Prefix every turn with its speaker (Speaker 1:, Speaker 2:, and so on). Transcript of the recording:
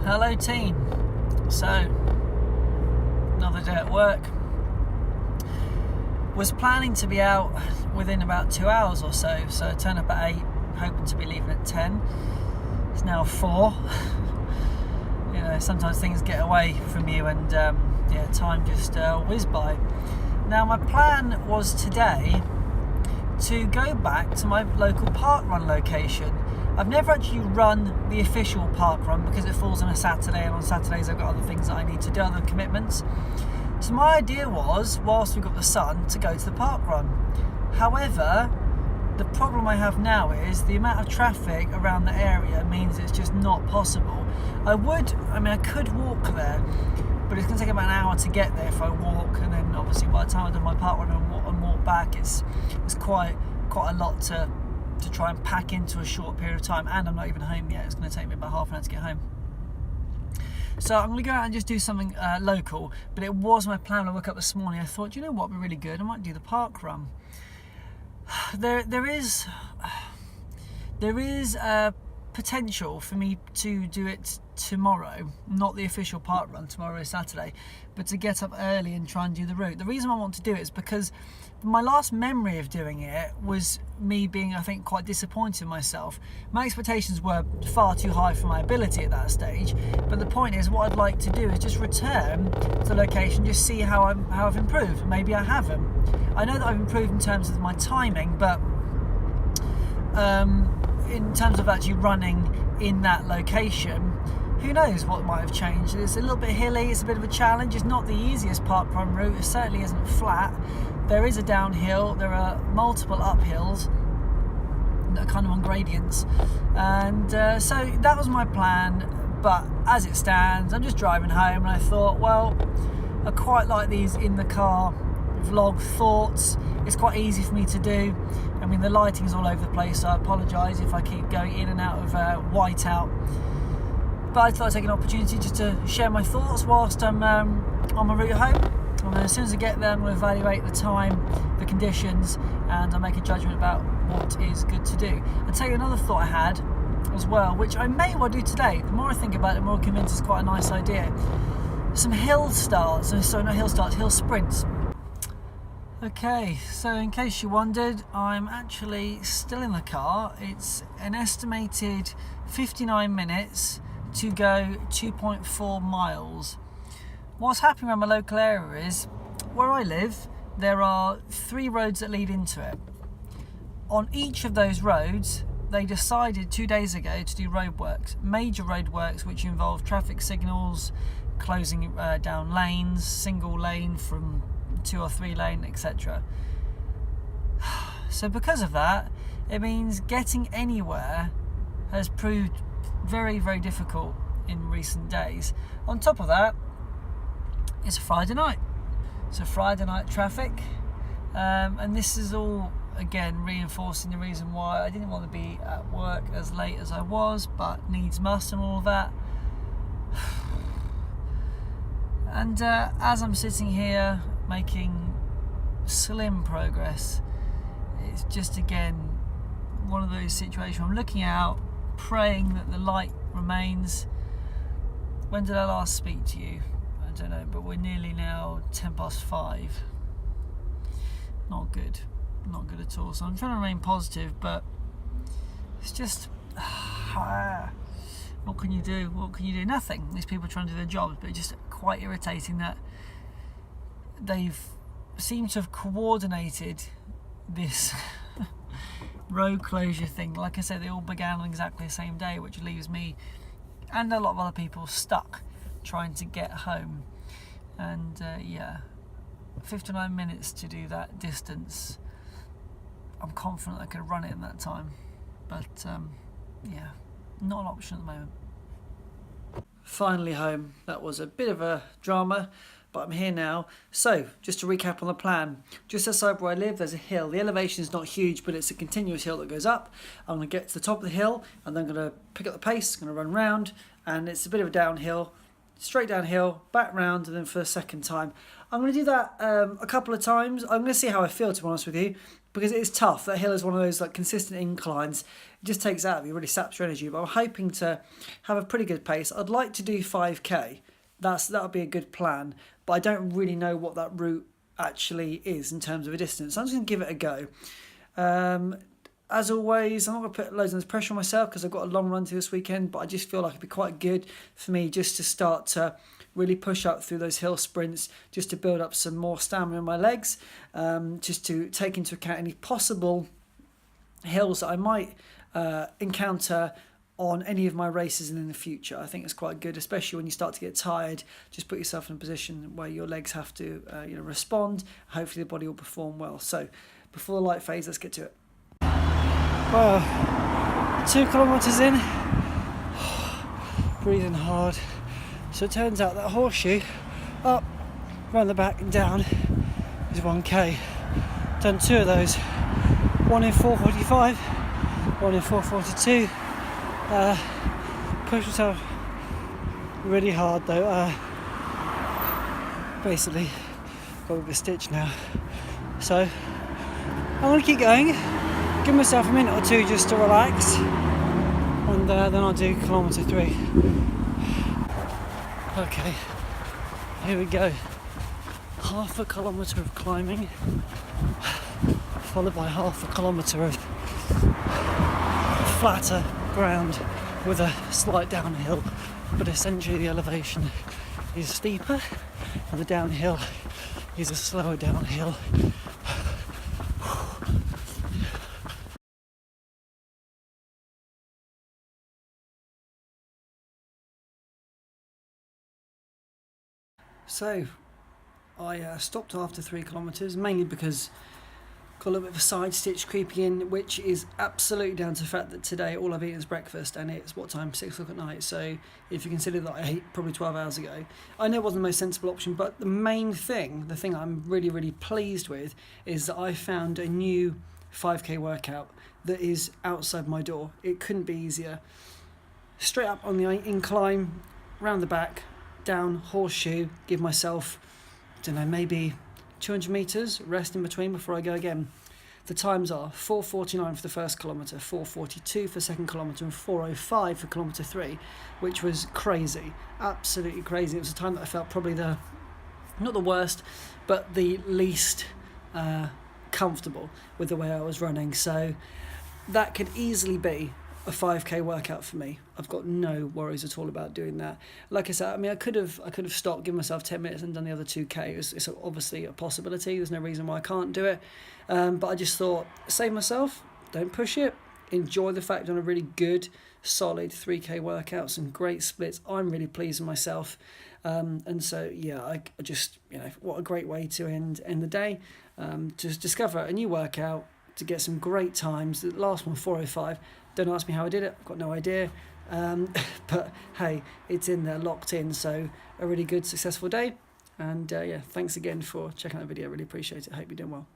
Speaker 1: Hello team. So, another day at work. Was planning to be out within about 2 hours or so I turned up at 8, hoping to be leaving at 10. It's now 4. You know, sometimes things get away from you and time just whizzed by. Now my plan was today to go back to my local park run location. I've never actually run the official park run because it falls on a Saturday, and on Saturdays I've got other things that I need to do, other commitments. So my idea was, whilst we've got the sun, to go to the park run. However, the problem I have now is the amount of traffic around the area means it's just not possible. I could walk there, but it's going to take about an hour to get there if I walk, and then obviously by the time I've done my park run and walk back, it's quite a lot to try and pack into a short period of time, and I'm not even home yet. It's going to take me about half an hour to get home. So I'm going to go out and just do something local, but it was my plan when I woke up this morning. I thought, you know what would be really good? I might do the park run. There is potential for me to do it tomorrow, not the official park run, tomorrow is Saturday, but to get up early and try and do the route. The reason I want to do it is because my last memory of doing it was me being, I think, quite disappointed in myself. My expectations were far too high for my ability at that stage, but the point is, what I'd like to do is just return to the location, just see how I've improved. Maybe I haven't. I know that I've improved in terms of my timing, but in terms of actually running in that location, who knows what might have changed. It's a little bit hilly, it's a bit of a challenge. It's not the easiest park run route, it certainly isn't flat. There is a downhill, there are multiple uphills that are kind of on gradients, and so that was my plan. But as it stands, I'm just driving home and I thought, well, I quite like these in the car vlog thoughts. It's quite easy for me to do. I mean, the lighting's all over the place, so I apologise if I keep going in and out of whiteout. But I thought I'd take an opportunity just to share my thoughts whilst I'm on my route home. And then as soon as I get there, I'm going to evaluate the time, the conditions, and I'll make a judgment about what is good to do. I'll tell you another thought I had as well, which I may well do today. The more I think about it, the more I'm convinced it's quite a nice idea. Some hill sprints. Okay, so in case you wondered, I'm actually still in the car. It's an estimated 59 minutes to go 2.4 miles. What's happening around my local area is, where I live, there are 3 roads that lead into it. On each of those roads, they decided 2 days ago to do roadworks, major roadworks, which involve traffic signals, closing down lanes, single lane from 2 or 3 lane, etc. So because of that, it means getting anywhere has proved very, very difficult in recent days. On top of that, it's a Friday night. So Friday night traffic, and this is all again reinforcing the reason why I didn't want to be at work as late as I was, but needs must and all of that. And as I'm sitting here making slim progress, it's just again one of those situations where I'm looking out, praying that the light remains. When did I last speak to you? I don't know, but we're nearly now 5:10. Not good at all. So I'm trying to remain positive, but it's just what can you do? Nothing. These people are trying to do their jobs, but it's just quite irritating that they've seemed to have coordinated this road closure thing. Like I said, they all began on exactly the same day, which leaves me and a lot of other people stuck trying to get home. And 59 minutes to do that distance. I'm confident I could run it in that time, but not an option at the moment. Finally home. That was a bit of a drama, but I'm here now. So, just to recap on the plan, just outside where I live, there's a hill. The elevation is not huge, but it's a continuous hill that goes up. I'm going to get to the top of the hill, and then I'm going to pick up the pace, I'm going to run round, and it's a bit of a downhill, straight downhill, back round, and then for the second time. I'm going to do that a couple of times. I'm going to see how I feel, to be honest with you. because it's tough. That hill is one of those like consistent inclines. It just takes out of you, really saps your energy. But I'm hoping to have a pretty good pace. I'd like to do 5k. That would be a good plan. But I don't really know what that route actually is in terms of a distance. So I'm just going to give it a go. As always, I'm not going to put loads of pressure on myself because I've got a long run to this weekend, but I just feel like it'd be quite good for me just to start to really push up through those hill sprints, just to build up some more stamina in my legs, just to take into account any possible hills that I might encounter on any of my races in the future. I think it's quite good, especially when you start to get tired. Just put yourself in a position where your legs have to respond. Hopefully the body will perform well. So before the light fades, let's get to it. Well, 2 kilometres in, breathing hard. So it turns out that horseshoe up, round the back and down is 1k. Done 2 of those, one in 4:45, one in 4:42. Pushed myself really hard though. Basically got a bit of a stitch now. So I'm going to keep going. Give myself a minute or two just to relax, and then I'll do kilometre 3. Okay, here we go. Half a kilometre of climbing, followed by half a kilometre of flatter ground with a slight downhill, but essentially the elevation is steeper and the downhill is a slower downhill. So I stopped after 3 kilometres, mainly because got a little bit of a side stitch creeping in, which is absolutely down to the fact that today all I've eaten is breakfast, and it's what time? 6 o'clock at night. So if you consider that I ate probably 12 hours ago, I know it wasn't the most sensible option, but the main thing, the thing I'm really, really pleased with, is that I found a new 5k workout that is outside my door. It couldn't be easier. Straight up on the incline, round the back, down, horseshoe, give myself, I don't know, maybe 200 metres, rest in between before I go again. The times are 4:49 for the first kilometre, 4:42 for the second kilometre, and 4:05 for kilometre 3, which was crazy, absolutely crazy. It was a time that I felt probably not the worst, but the least comfortable with the way I was running. So that could easily be a 5k workout for me. I've got no worries at all about doing that. Like I said, I mean, I could have stopped, given myself 10 minutes and done the other 2k. It's obviously a possibility. There's no reason why I can't do it. But I just thought, save myself, don't push it. Enjoy the fact on a really good, solid 3k workout, some great splits. I'm really pleased with myself. And so, yeah, I just, what a great way to end the day. Just discover a new workout to get some great times. The last one, 4:05. Don't ask me how I did it. I've got no idea. But hey, it's in there, locked in. So a really good, successful day. And thanks again for checking out the video. Really appreciate it. Hope you're doing well.